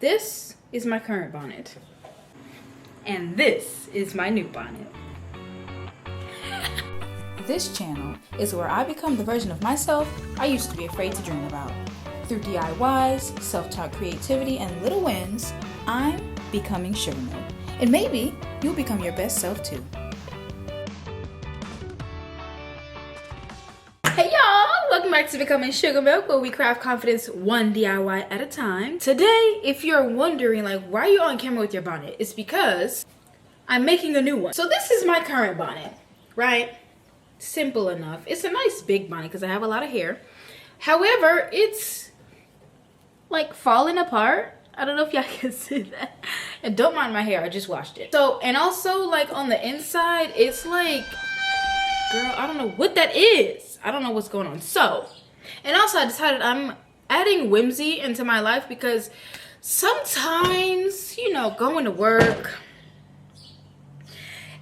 This is my current bonnet. And this is my new bonnet. This channel is where I become the version of myself I used to be afraid to dream about. Through DIYs, self-taught creativity, and little wins, I'm becoming SugarMilk. And maybe you'll become your best self too. Hey y'all! Welcome back to Becoming SugarMilk, where we craft confidence one DIY at a time. Today, if you're wondering like, why are you on camera with your bonnet? It's because I'm making a new one. So this is my current bonnet, right? Simple enough. It's a nice big bonnet because I have a lot of hair. However, it's like falling apart. I don't know if y'all can see that. And don't mind my hair, I just washed it. So, and also like on the inside, it's like, girl, I don't know what that is. I don't know what's going on. So, and also I decided I'm adding whimsy into my life because sometimes, you know, going to work,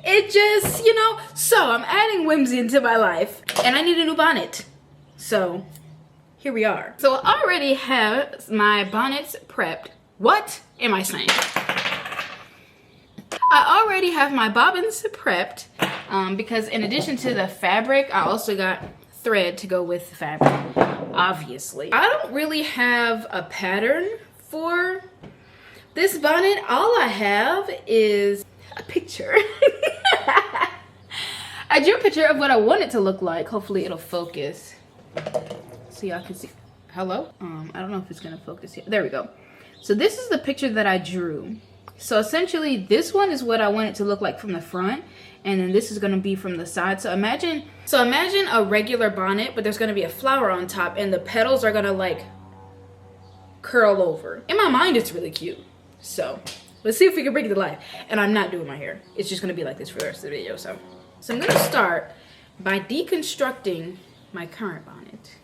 it just, you know, so I'm adding whimsy into my life and I need a new bonnet. So here we are. So I already have my bonnets prepped. What am I saying? I already have my bobbins prepped because in addition to the fabric, I also got thread to go with the fabric, obviously. I don't really have a pattern for this bonnet. All I have is a picture. I drew a picture of what I want it to look like. Hopefully it'll focus so y'all can see. Hello? I don't know if it's gonna focus here. There we go. So this is the picture that I drew. So essentially this one is what I want it to look like from the front, and then this is gonna be from the side. So imagine a regular bonnet, but there's gonna be a flower on top and the petals are gonna like curl over. In my mind, it's really cute. So let's see if we can bring it to life. And I'm not doing my hair. It's just gonna be like this for the rest of the video. So I'm gonna start by deconstructing my current bonnet.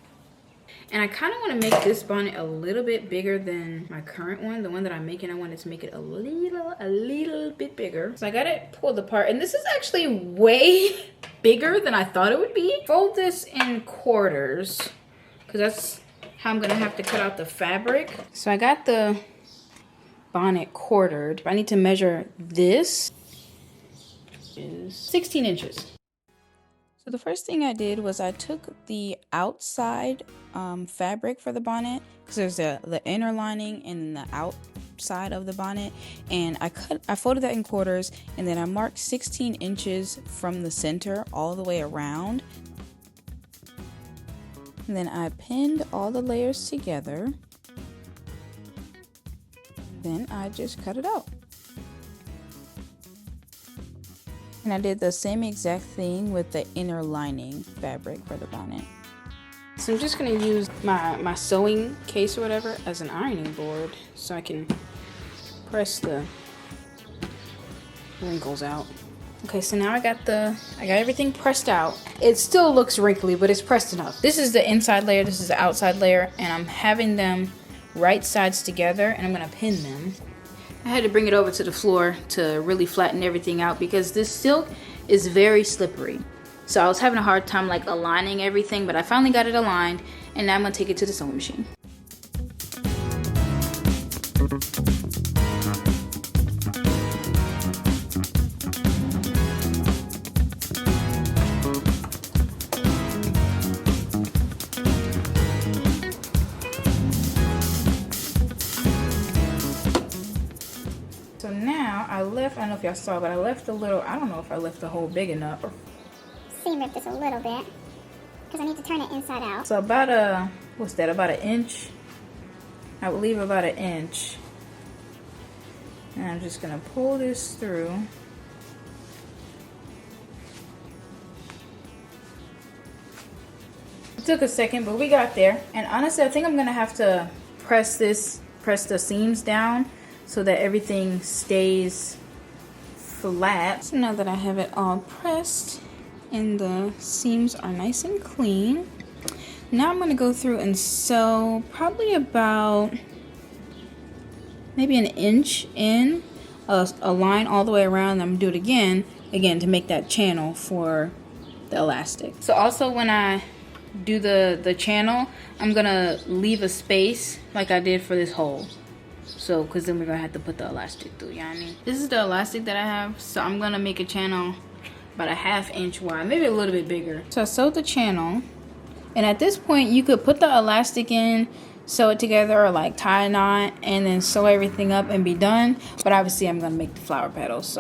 And I kind of want to make this bonnet a little bit bigger than my current one. The one that I'm making, I wanted to make it a little bit bigger. So I got it pulled apart. And this is actually way bigger than I thought it would be. Fold this in quarters because that's how I'm going to have to cut out the fabric. So I got the bonnet quartered. I need to measure this. Is 16 inches. So the first thing I did was I took the outside fabric for the bonnet, because there's the inner lining and the outside of the bonnet, and I folded that in quarters, and then I marked 16 inches from the center all the way around. And then I pinned all the layers together. Then I just cut it out. And I did the same exact thing with the inner lining fabric for the bonnet. So I'm just going to use my sewing case or whatever as an ironing board so I can press the wrinkles out. Okay, so now I got everything pressed out. It still looks wrinkly, but it's pressed enough. This is the inside layer, this is the outside layer, and I'm having them right sides together, and I'm going to pin them. I had to bring it over to the floor to really flatten everything out because this silk is very slippery. So I was having a hard time like aligning everything, but I finally got it aligned, and now I'm gonna take it to the sewing machine. So now I don't know if y'all saw, but I left a little, I don't know if I left the hole big enough. Seam rip this a little bit because I need to turn it inside out. So about about an inch? I would leave about an inch. And I'm just gonna pull this through. It took a second, but we got there. And honestly, I think I'm gonna have to press the seams down so that everything stays flat. So now that I have it all pressed and the seams are nice and clean, now I'm going to go through and sew probably about maybe an inch in a line all the way around. I'm going to do it again to make that channel for the elastic. So also when I do the channel, I'm going to leave a space like I did for this hole. So, because then we're gonna have to put the elastic through, you know what I mean? This is the elastic that I have, so I'm gonna make a channel about a 1/2 inch wide, maybe a little bit bigger. So I sewed the channel, and at this point you could put the elastic in, sew it together, or like tie a knot, and then sew everything up and be done. But obviously I'm gonna make the flower petals,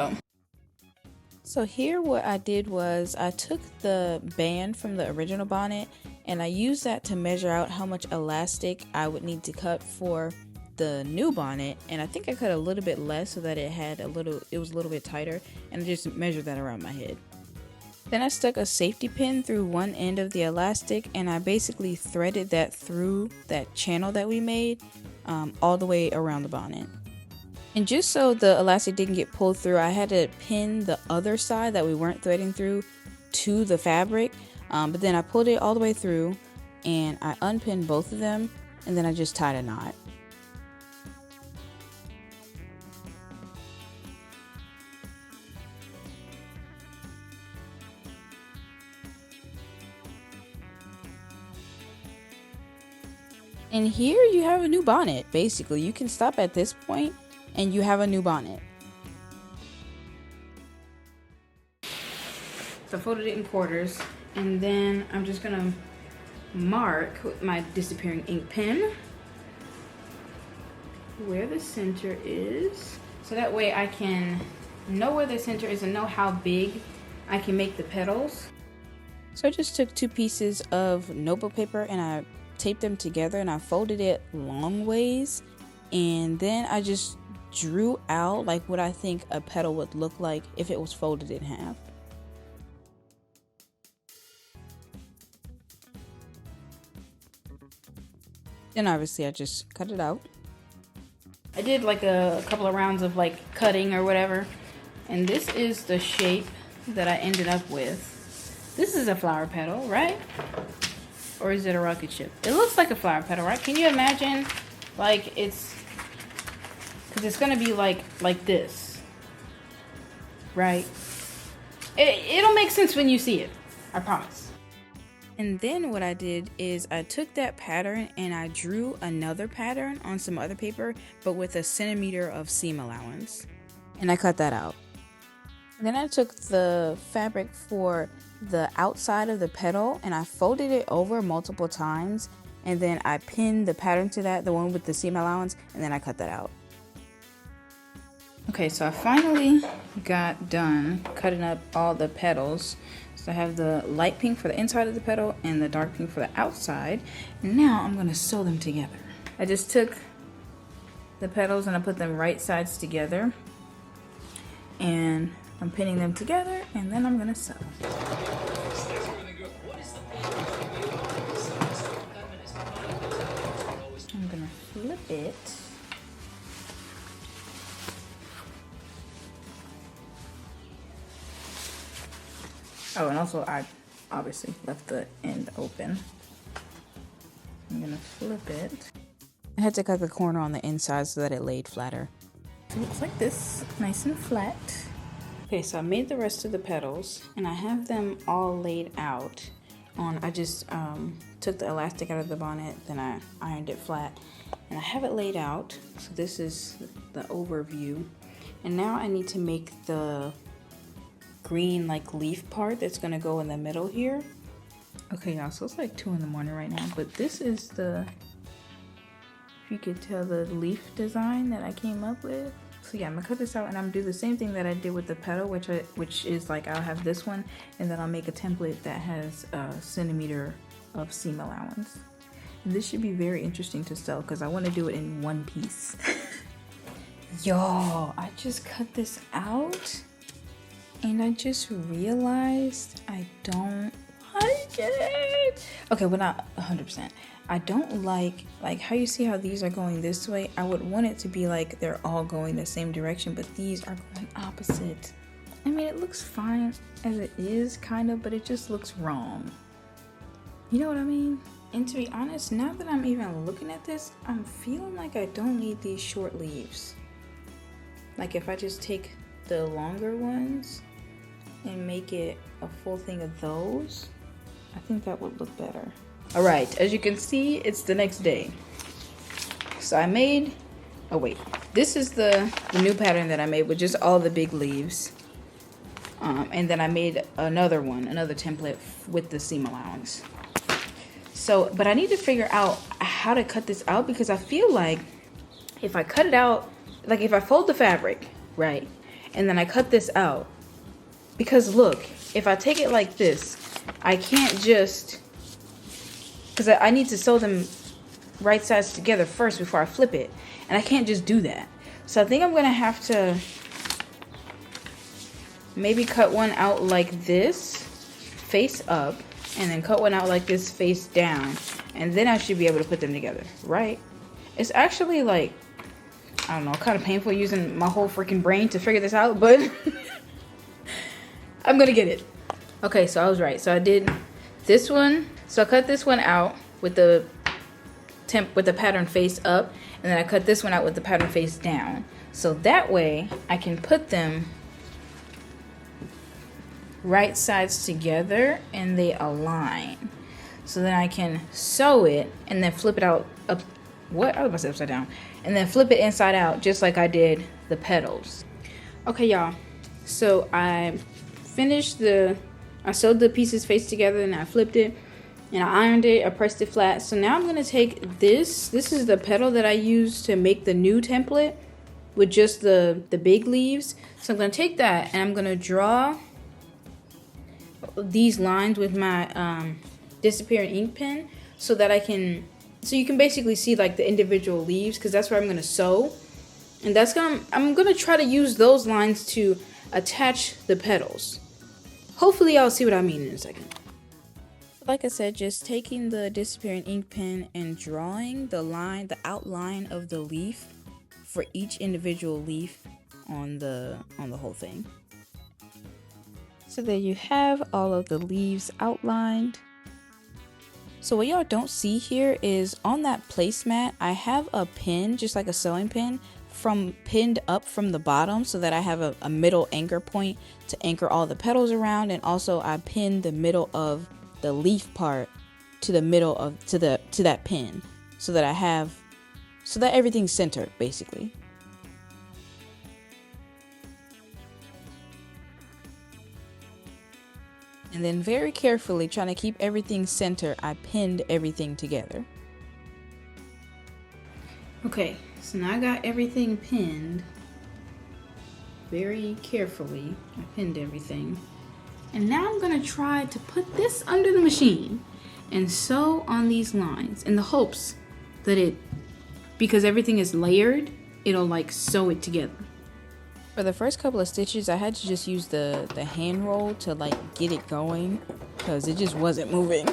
So here what I did was I took the band from the original bonnet and I used that to measure out how much elastic I would need to cut for the new bonnet, and I think I cut a little bit less so that it was a little bit tighter, and I just measured that around my head. Then I stuck a safety pin through one end of the elastic, and I basically threaded that through that channel that we made all the way around the bonnet. And just so the elastic didn't get pulled through, I had to pin the other side that we weren't threading through to the fabric, but then I pulled it all the way through and I unpinned both of them, and then I just tied a knot. And here you have a new bonnet. Basically, you can stop at this point and you have a new bonnet. So I folded it in quarters, and then I'm just gonna mark with my disappearing ink pen where the center is, so that way I can know where the center is and know how big I can make the petals. So I just took 2 pieces of notebook paper and I taped them together, and I folded it long ways, and then I just drew out like what I think a petal would look like if it was folded in half. Then obviously I just cut it out. I did like a couple of rounds of like cutting or whatever, and this is the shape that I ended up with. This is a flower petal, right? Or is it a rocket ship? It looks like a flower petal, right? Can you imagine, like, because it's gonna be like this, right? It'll make sense when you see it, I promise. And then what I did is I took that pattern and I drew another pattern on some other paper, but with a centimeter of seam allowance, and I cut that out. And then I took the fabric for the outside of the petal and I folded it over multiple times, and then I pinned the pattern to that, the one with the seam allowance, and then I cut that out. Okay, so I finally got done cutting up all the petals. So I have the light pink for the inside of the petal and the dark pink for the outside. And now I'm gonna sew them together. I just took the petals and I put them right sides together, and I'm pinning them together, and then I'm gonna sew. I'm gonna flip it. Oh, and also I obviously left the end open. I'm gonna flip it. I had to cut the corner on the inside so that it laid flatter. So it looks like this, nice and flat. Okay, so I made the rest of the petals and I have them all laid out on, I just took the elastic out of the bonnet, then I ironed it flat, and I have it laid out. So this is the overview. And now I need to make the green like leaf part that's gonna go in the middle here. Okay, y'all, so it's like 2 in the morning right now, but this is the, if you could tell, the leaf design that I came up with. So yeah, I'm gonna cut this out and I'm gonna do the same thing that I did with the petal, which is like I'll have this one, and then I'll make a template that has a centimeter of seam allowance. And this should be very interesting to sew because I want to do it in one piece. Y'all, I just cut this out and I just realized I don't like it. Okay, well, not 100%. I don't like how you see how these are going this way. I would want it to be like they're all going the same direction, but these are going opposite. I mean, it looks fine as it is, kind of, but it just looks wrong. You know what I mean? And to be honest, now that I'm even looking at this, I'm feeling like I don't need these short leaves. Like if I just take the longer ones and make it a full thing of those, I think that would look better. All right, as you can see, it's the next day. So I made Oh wait, this is the new pattern that I made with just all the big leaves. And then I made another template with the seam allowance. So, but I need to figure out how to cut this out, because I feel like if I cut it out, like if I fold the fabric, right, and then I cut this out, because look, if I take it like this, I can't just, because I need to sew them right sides together first before I flip it, and I can't just do that. So I think I'm gonna have to maybe cut one out like this, face up, and then cut one out like this, face down, and then I should be able to put them together, right? It's actually like, I don't know, kind of painful using my whole freaking brain to figure this out, but I'm gonna get it. Okay, so I was right. So I did this one. So I cut this one out with the pattern face up, and then I cut this one out with the pattern face down. So that way I can put them right sides together and they align. So then I can sew it and then flip it out up. What? I was about to say upside down. And then flip it inside out just like I did the petals. Okay, y'all. So I finished I sewed the pieces face together and I flipped it and I ironed it. I pressed it flat. So now I'm going to take this. This is the petal that I used to make the new template with just the big leaves. So I'm going to take that and I'm going to draw these lines with my disappearing ink pen so that so you can basically see like the individual leaves, because that's where I'm going to sew. And I'm going to try to use those lines to attach the petals. Hopefully I'll see what I mean in a second. Like I said, just taking the disappearing ink pen and drawing the outline of the leaf for each individual leaf on the whole thing. So there you have all of the leaves outlined. So what y'all don't see here is on that placemat, I have a pin, just like a sewing pin, pinned up from the bottom so that I have a middle anchor point to anchor all the petals around, and also I pinned the middle of the leaf part to the middle of to that pin so that everything's centered basically. And then very carefully, trying to keep everything centered, I pinned everything together. Okay, so now I got everything pinned. Very carefully, I pinned everything. And now I'm gonna try to put this under the machine and sew on these lines in the hopes that because everything is layered, it'll like sew it together. For the first couple of stitches, I had to just use the hand roll to like get it going because it just wasn't moving.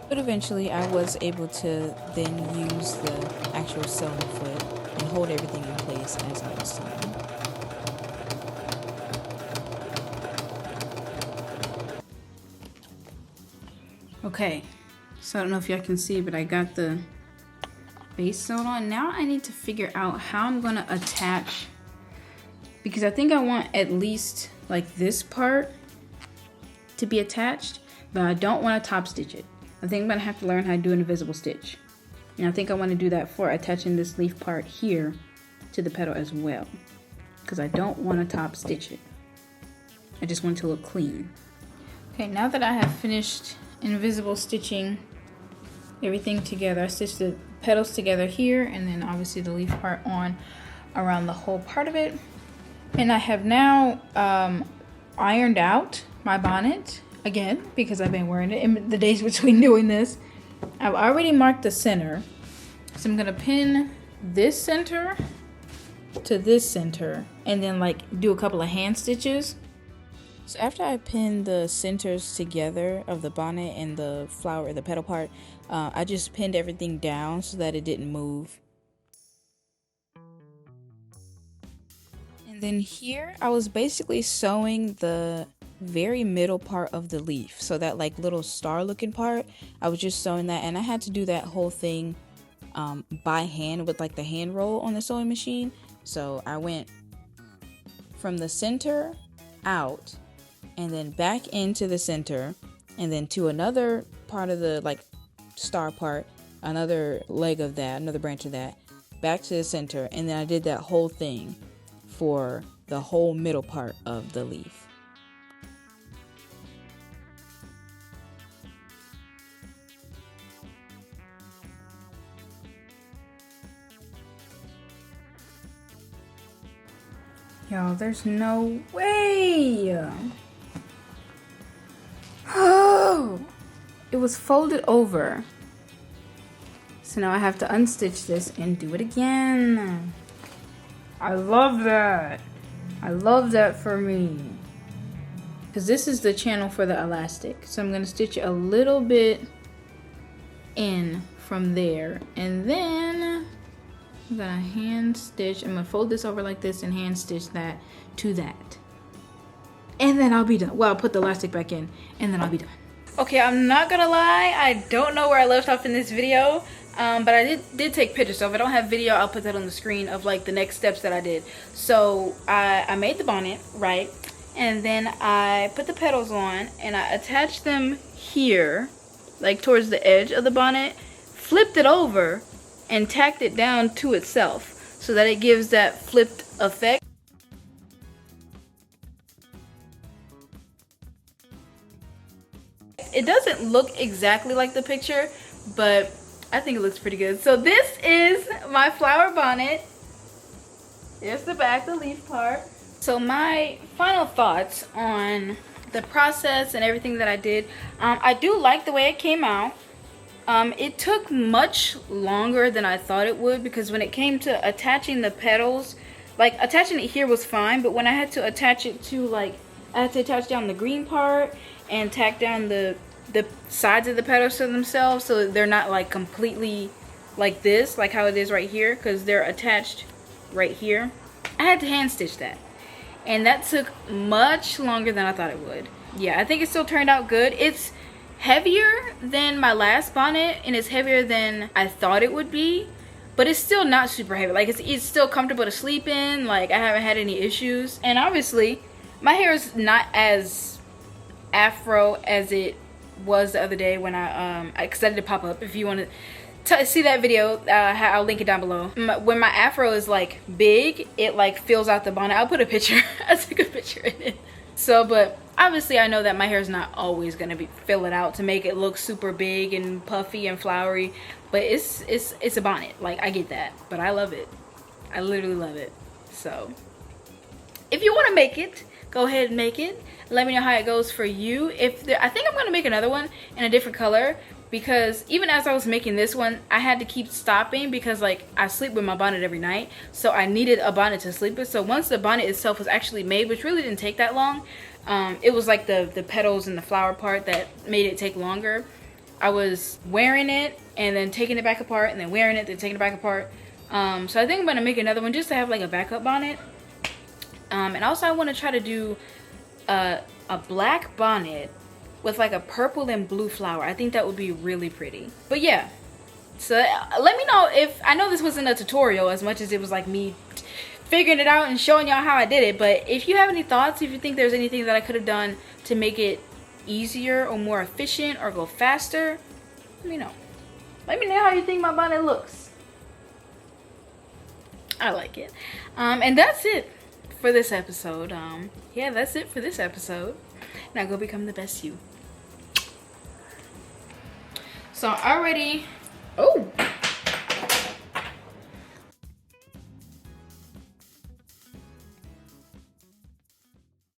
But eventually I was able to then use the actual sewing foot and hold everything in place as I was sewing. Okay, so I don't know if y'all can see, but I got the base sewn on. Now I need to figure out how I'm gonna attach, because I think I want at least like this part to be attached, but I don't want to top stitch it. I think I'm gonna have to learn how to do an invisible stitch. And I think I want to do that for attaching this leaf part here to the petal as well, because I don't want to top stitch it. I just want it to look clean. Okay, now that I have finished invisible stitching everything together, I stitched the petals together here and then obviously the leaf part on around the whole part of it. And I have now ironed out my bonnet again because I've been wearing it in the days between doing this. I've already marked the center, so I'm gonna pin this center to this center and then like do a couple of hand stitches. So after I pinned the centers together of the bonnet and the flower, the petal part, I just pinned everything down so that it didn't move. And then here I was basically sewing the very middle part of the leaf, so that like little star looking part, I was just sewing that, and I had to do that whole thing by hand with like the hand roll on the sewing machine, So I went from the center out and then back into the center and then to another part of the like star part, another leg of that, another branch of that, back to the center, and then I did that whole thing for the whole middle part of the leaf. Y'all, there's no way. Oh, it was folded over. So now I have to unstitch this and do it again. I love that. I love that for me. Because this is the channel for the elastic. So I'm going to stitch a little bit in from there. And then I'm going to hand stitch. I'm going to fold this over like this and hand stitch that to that. And then I'll be done. Well, I'll put the elastic back in and then I'll be done. Okay, I'm not gonna lie, I don't know where I left off in this video, but I did take pictures, so if I don't have video, I'll put that on the screen of like the next steps that I did. So I made the bonnet, right? And then I put the petals on and I attached them here, like towards the edge of the bonnet, flipped it over and tacked it down to itself so that it gives that flipped effect. It doesn't look exactly like the picture, but I think it looks pretty good. So this is my flower bonnet. There's the back, the leaf part. So my final thoughts on the process and everything that I did. I do like the way it came out. It took much longer than I thought it would, because when it came to attaching the petals, like attaching it here was fine, but when I had to attach it to like, I had to attach down the green part and tack down the sides of the petals to themselves so they're not like completely like this, like how it is right here, because they're attached right here. I had to hand stitch that, and that took much longer than I thought it would. Yeah, I think it still turned out good. It's heavier than my last bonnet and it's heavier than I thought it would be, but it's still not super heavy. Like it's still comfortable to sleep in. Like I haven't had any issues, and obviously my hair is not as afro as it was the other day when because I did a pop-up. If you want to see that video, I'll link it down below. When my afro is like big, it like fills out the bonnet. I'll put a picture. I took a picture in it. So, but obviously I know that my hair is not always gonna fill it out to make it look super big and puffy and flowery, but it's a bonnet. Like I get that, but I love it. I literally love it. So if you want to make it, go ahead and make it. Let me know how it goes for you. I think I'm gonna make another one in a different color, because even as I was making this one, I had to keep stopping because like I sleep with my bonnet every night, so I needed a bonnet to sleep with. So once the bonnet itself was actually made, which really didn't take that long, it was like the petals and the flower part that made it take longer. I was wearing it and then taking it back apart and then wearing it, then taking it back apart. So I think I'm gonna make another one just to have like a backup bonnet. And also I want to try to do a black bonnet with like a purple and blue flower. I think that would be really pretty. But yeah, so let me know if, I know this wasn't a tutorial as much as it was like me figuring it out and showing y'all how I did it, but if you have any thoughts, if you think there's anything that I could have done to make it easier or more efficient or go faster, let me know. Let me know how you think my bonnet looks. I like it. And that's it for this episode. Yeah, that's it for this episode. Now go become the best you. So I already, oh,